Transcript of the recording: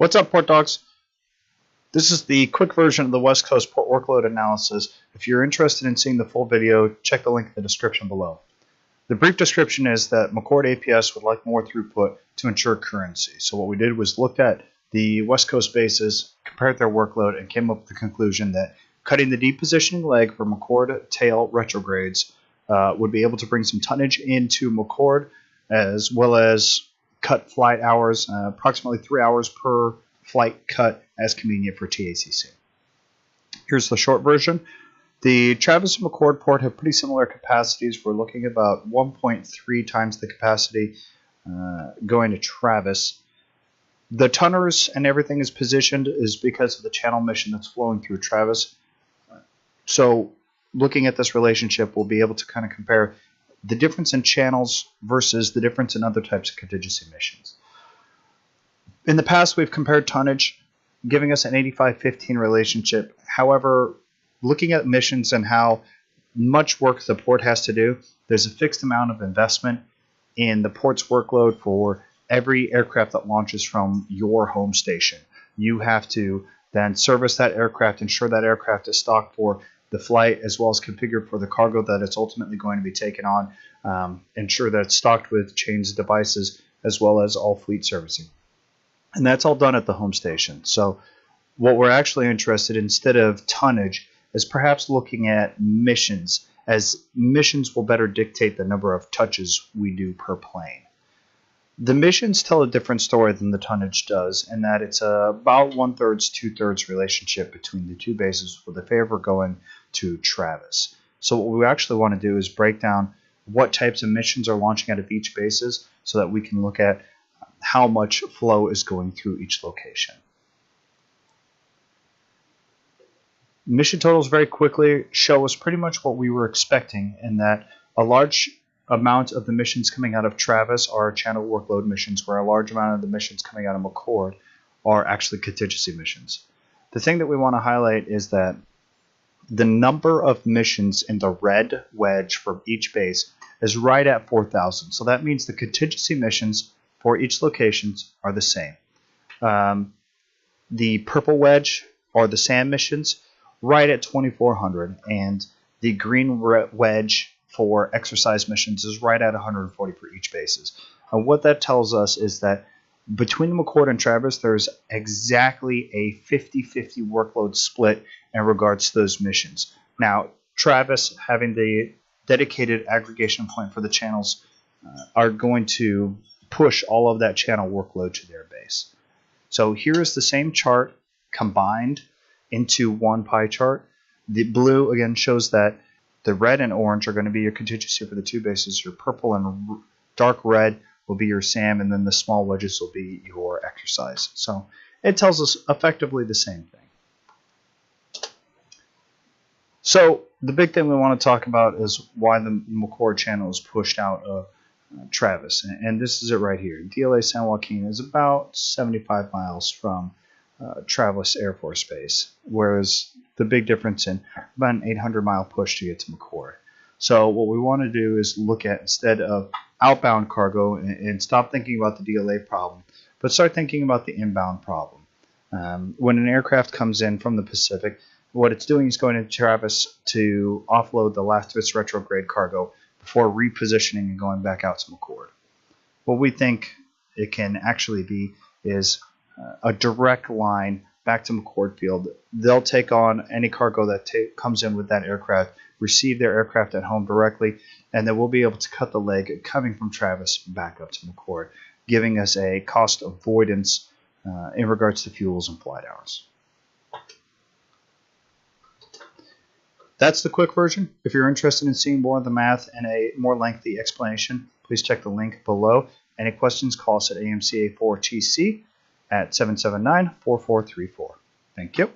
What's up, Port Dogs? This is the quick version of the West Coast port workload analysis. If you're interested in seeing the full video, check the link in the description below. The brief description is that McCord APS would like more throughput to ensure currency. So what we did was looked at the West Coast bases, compared their workload, and came up with the conclusion that cutting the depositioning leg for McCord tail retrogrades would be able to bring some tonnage into McCord, as well as cut flight hours, approximately 3 hours per flight cut, as convenient for TACC. Here's the short version. The Travis and McCord port have pretty similar capacities. We're looking at about 1.3 times the capacity going to Travis. The tonners and everything is positioned is because of the channel mission that's flowing through Travis. So looking at this relationship, we'll be able to kind of compare the difference in channels versus the difference in other types of contingency missions. In the past, we've compared tonnage, giving us an 85-15 relationship. However, looking at missions and how much work the port has to do, there's a fixed amount of investment in the port's workload for every aircraft that launches from your home station. You have to then service that aircraft, ensure that aircraft is stocked for the flight, as well as configured for the cargo that it's ultimately going to be taken on, ensure that it's stocked with chains, devices, as well as all fleet servicing. And that's all done at the home station. So what we're actually interested in, instead of tonnage, is perhaps looking at missions, as missions will better dictate the number of touches we do per plane. The missions tell a different story than the tonnage does, in that it's about 1/3, 2/3 relationship between the two bases, with a favor going to Travis. So what we actually want to do is break down what types of missions are launching out of each bases, so that we can look at how much flow is going through each location. Mission totals very quickly show us pretty much what we were expecting, in that a large amount of the missions coming out of Travis are channel workload missions, where a large amount of the missions coming out of McCord are actually contingency missions. The thing that we want to highlight is that the number of missions in the red wedge for each base is right at 4,000. So that means the contingency missions for each locations are the same. The purple wedge are the SAM missions, right at 2,400, and the green wedge for exercise missions is right at 140 for each bases. And what that tells us is that between McCord and Travis, there's exactly a 50-50 workload split in regards to those missions. Now, Travis, having the dedicated aggregation point for the channels, are going to push all of that channel workload to their base. So here is the same chart combined into one pie chart. The blue, again, shows that the red and orange are going to be your contingency for the two bases. Your purple and dark red will be your SAM, and then the small wedges will be your exercise. So it tells us effectively the same thing. So the big thing we want to talk about is why the McCord channel is pushed out of Travis. And this is it right here. DLA San Joaquin is about 75 miles from Travis Air Force Base, whereas the big difference in about an 800-mile push to get to McCord. So what we want to do is look at, instead of outbound cargo, and stop thinking about the DLA problem, but start thinking about the inbound problem. When an aircraft comes in from the Pacific, what it's doing is going to Travis to offload the last of its retrograde cargo before repositioning and going back out to McCord. What we think it can actually be is a direct line back to McCord Field. They'll take on any cargo that comes in with that aircraft, receive their aircraft at home directly, and then we'll be able to cut the leg coming from Travis back up to McCord, giving us a cost avoidance in regards to fuels and flight hours. That's the quick version. If you're interested in seeing more of the math and a more lengthy explanation, please check the link below. Any questions, call us at AMCA4TC at 779-4434. Thank you.